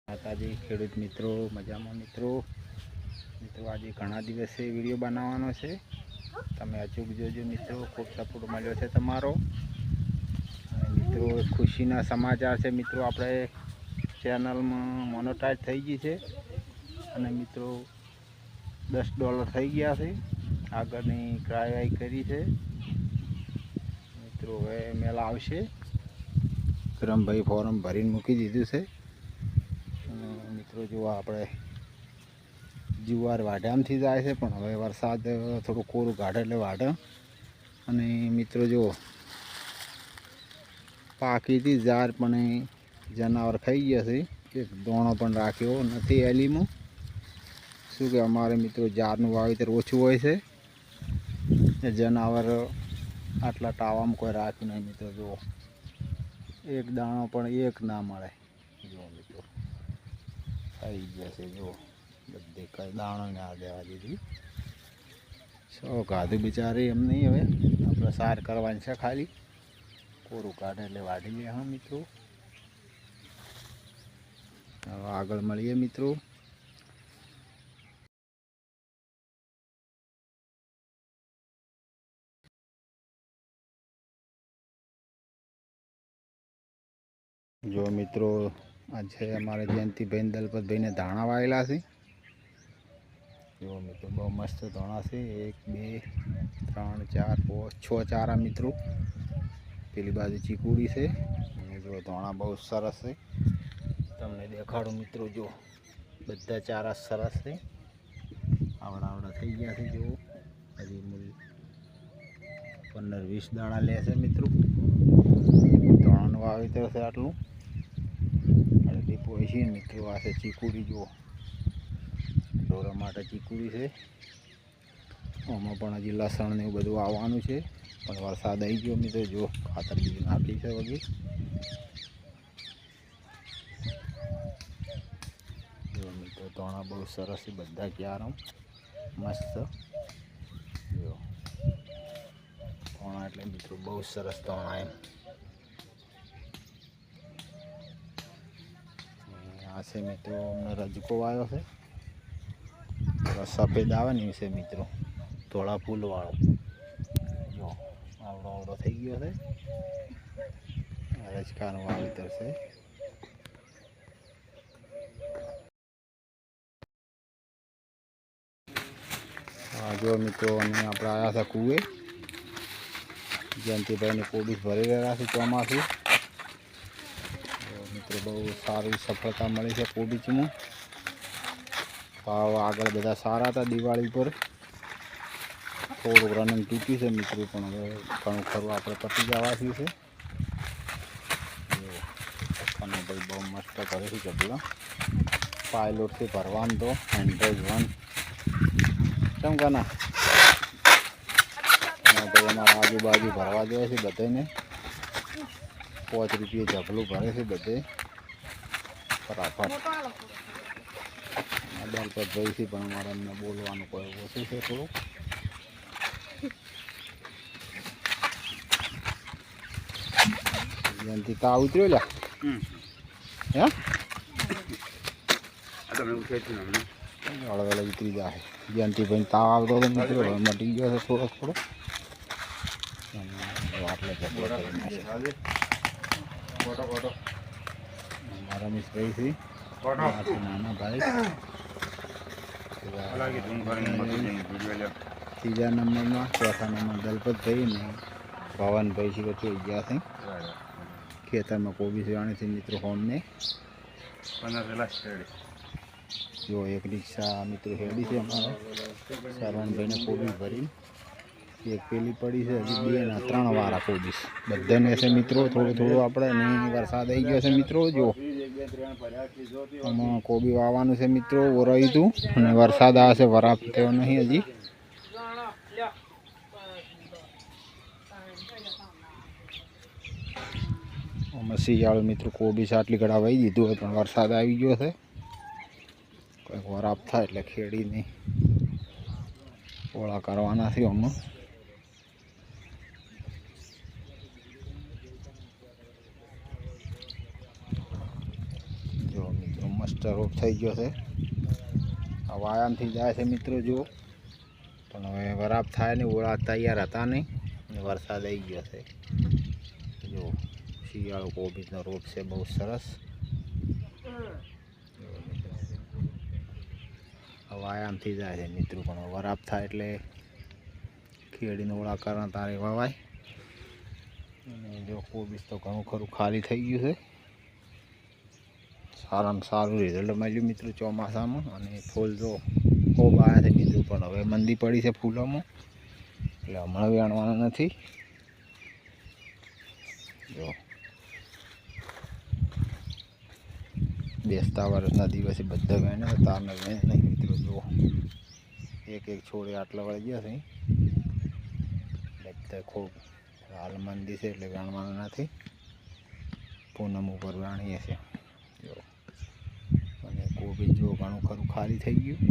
માતાજી ખેડૂત મિત્રો મજામાં મિત્રો આજે ઘણા દિવસે વિડીયો બનાવવાનો છે, તમે અચૂક જોજો મિત્રો. ખૂબ સપોર્ટ મળ્યો છે તમારો. અને મિત્રો ખુશીના સમાચાર છે મિત્રો, આપણે ચેનલમાં મોનેટાઈઝ થઈ ગઈ છે અને મિત્રો $10 થઈ ગયા છે. આગળની કાર્યવાહી કરી છે મિત્રો. હવે મેલ આવશે. વિક્રમભાઈ ફોર્મ ભરીને મૂકી દીધું છે. મિત્રો જો આપણે જુવાર વાઢામથી જાય છે, પણ હવે વરસાદ થોડું કોરું કાઢે એટલે વાઢે. અને મિત્રો જો પાકીથી ઝાર પણ જનાવર ખાઈ ગયા છે. એક દોણો પણ રાખ્યો નથી એલીમાં. શું કે અમારે મિત્રો ઝારનું વાવેતર ઓછું હોય છે, જનાવર આટલા ટાવામાં કોઈ રાખ્યું નહીં મિત્રો. જો એક દાણો પણ એક ના મળે. જો મિત્રો થઈ ગયા છે, જો બધે કઈ દાણો ના દેવા દીધી. સૌ ગાધું બિચારી એમ નહીં. હવે આપણે સાર કરવાની છે, ખાલી કોરું કાઢે એટલે વાઢી લે. હા મિત્રો, હવે આગળ મળીએ મિત્રો. જો મિત્રો આજે અમારે જયંતિભાઈ દલપતભાઈને ધાણા વાવેલા છે. જો મિત્રો બહુ મસ્ત ધાણા છે. 1 2 3 4 5 6 ચારા મિત્રો. પેલી બાજુ ચીકુડી છે. અને જો ધાણા બહુ સરસ છે, તમને દેખાડું મિત્રો. જો બધા ચારા સરસ છે, આવડા થઈ ગયા છે. જો હજી 15-20 દાણા લેશે મિત્રો. ધાણાનું વાવેતર છે આટલું. છે મિત્રો. આ છે ચીકુડી. જુઓ ઢોરા માટે ચીકુડી છે. આમાં પણ હજી લસણ ને એવું બધું આવવાનું છે, પણ વરસાદ આવી ગયો મિત્રો. જો ખાતર બીજું નાખી છે વગેરે. જો મિત્રો ધાણા બહુ સરસ છે, બધા ક્યારો મસ્ત. જો ધાણા એટલે મિત્રો બહુ સરસ ધાણા એમ. આ છે મિત્રો અમને રજકો આવ્યો છે. સફેદ આવે ને છે મિત્રો, થોડા ફૂલવાળો. જો આવડો થઈ ગયો છે. રજકાનું વાવેતર છે. હા જો મિત્રો, અને આપણે આવ્યા હતા કુએ. જયંતિભાઈને કોબીજ ભરી રહ્યા છે ચોમાસું. મિત્રો બહુ સારી સફળતા મળી છે કોબીજમાં. ભાવ આગળ બધા સારા હતા. દિવાળી પર થોડુંક રનિંગ તૂટ્યું છે મિત્રો, પણ હવે ઘણું ખરું આપણે પતી જવાથી છે. ભાઈ બહુ મસ્ત કરે છે ગઢડા. પાયલોટથી ભરવાનું તો 101 કેમ કાના ભાઈ અમારા આજુબાજુ ભરવા જોઈએ છે બધાને. 5 રૂપિયા જભલું ભરે છે બધે ફટાફટ. દલપતભાઈ છે, પણ અમારે એમને બોલવાનું કોઈ ઓછું છે થોડું. જયંતિ તાવ ઉતર્યો લ્યા. હે હળવેલા ઉતરી જાય. જયંતિભાઈ તાવ આવતો હતો મિત્રો, હવે મટી ગયો છે થોડો. આટલે જબલો કરી નાખે. રમેશભાઈ છે, નાના ભાઈ. ત્રીજા નંબરમાં, ચોથા નંબર દલપતભાઈ ને ભવનભાઈ છે, જોઈ ગયા છે. ખેતરમાં કોબીજ વાણી છે મિત્રો. હોમને જો એક રિક્ષા મિત્રો હેડી છે અમારે. શરવણભાઈને કોબીજ ભરીને એક પેલી પડી છે. હજી 2 ને 3 વાળા કોબીજ બધાને છે મિત્રો. થોડું આપણે નહીં. વરસાદ આવી ગયો છે મિત્રો. જો આમાં કોબી વાવવાનું છે મિત્રો. ઓરાયું હતું અને વરસાદ આવે છે, વરાપ થયો નહીં હજી. આમાં શિયાળું મિત્રો કોબીજ આટલી ઘડા વાવી દીધું હોય, પણ વરસાદ આવી ગયો છે. કંઈક વરાપ થાય એટલે ખેડીને ઓળા કરવાના છે આમાં. જો મિત્રો મસ્ત મસ્ત રોપ થઈ ગયો છે. આ વાયામથી જાય છે મિત્રો જુઓ, પણ હવે વરાપ થાય ને ઓળા તૈયાર હતા નહીં અને વરસાદ આવી ગયો છે. જો શિયાળો કોબીજનો રોપ છે, બહુ સરસ. વાયામથી જાય છે મિત્રો, પણ વરાપ થાય એટલે ખેડીને ઓળા કરવા તારે વવાય. અને જો કોબીજ તો ઘણું ખરું ખાલી થઈ ગયું છે. સારામાં સારું રિઝલ્ટ મળ્યું મિત્રો ચોમાસામાં. અને ફૂલ જો ખૂબ આવ્યા છે મિત્રો, પણ હવે મંદી પડી છે ફૂલોમાં, એટલે હમણાં વેણવાના નથી. જો બેસતા વર્ષના દિવસે બધા વેણ્યા, તારને વેણ નહીં મિત્રો. જુઓ એક એક છોડે આટલા વળી ગયા છે. બધા ખૂબ હાલ મંદી છે એટલે વેણવાના નથી, પૂનમ ઉપર વેણીએ છે. જો અને કોબીજ જો ઘણું ખરું ખાલી થઈ ગયું.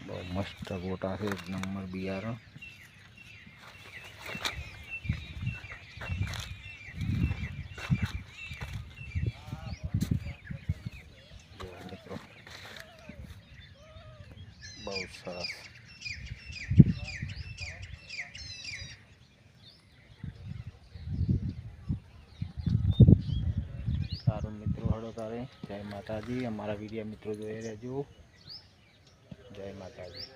બહુ મસ્ત ગોટા છે, એક નંબર બિયારણ. મિત્રો બહુ સરસ. સારું મિત્રો, હળો તારે જય માતાજી. અમારા વિડીયો મિત્રો જોઈ રહેજો. જય માતાજી.